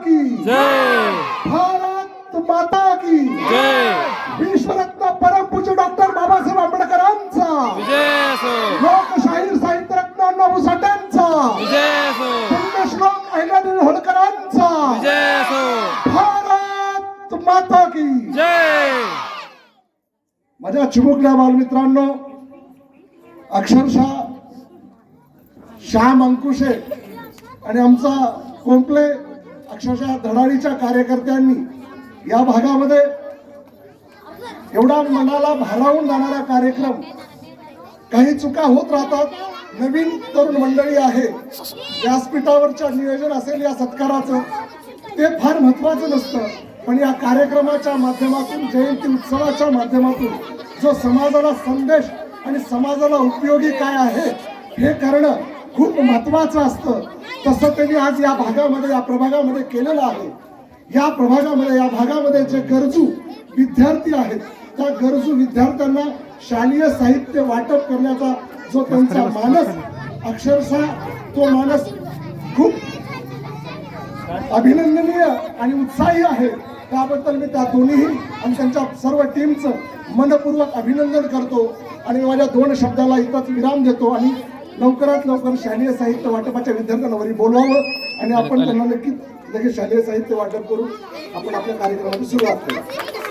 की जय भारत माता की जय विश्वरत्न परमपूज्य डॉक्टर बाबासाहेब आंबेडकरांचा विजय असो लोकशाहीर साहित्यरत्न अण्णाभाऊ साठ्यांचा विजय असो पुण्यश्लोक अहिल्यादेवी होळकरांचा विजय असो भारत माता की जय. माझ्या चिमुकल्या बालमित्रांनो, अक्षरशः श्याम अंकुशे आणि आमचा कोंपले अक्षरशः धडाडीच्या कार्यकर्त्यांनी या भागामध्ये एवढा मनाला भारावून जाणारा कार्यक्रम, काही चुका होत राहतात. नवीन तरुण मंडळी आहे, व्यासपीठावरच्या नियोजन असेल या सत्काराचं ते फार महत्वाचं नसतं, पण या कार्यक्रमाच्या माध्यमातून, जयंती उत्सवाच्या माध्यमातून जो समाजाला संदेश आणि समाजाला उपयोगी काय आहे हे करणं खूप महत्वाचं असतं. तसं त्यांनी आज या भागामध्ये, या प्रभागामध्ये केलेलं आहे. या प्रभागामध्ये, या भागामध्ये जे गरजू विद्यार्थी आहेत त्या गरजू विद्यार्थ्यांना शालेय साहित्य वाटप करण्याचा जो त्यांचा मानस, अक्षरशः तो मानस खूप अभिनंदनीय आणि उत्साही आहे. त्याबद्दल मी त्या दोन्हीही आणि त्यांच्या सर्व टीमचं मनपूर्वक अभिनंदन करतो आणि माझ्या दोन शब्दाला इथंच विराम देतो आणि लवकरात लवकर शालेय साहित्य वाटपाच्या विद्यार्थ्यांना वरी बोलवावं आणि आपण त्यांना नक्कीच लगेच शालेय साहित्य वाटप करून आपण आपल्या कार्यक्रमाची सुरुवात करू.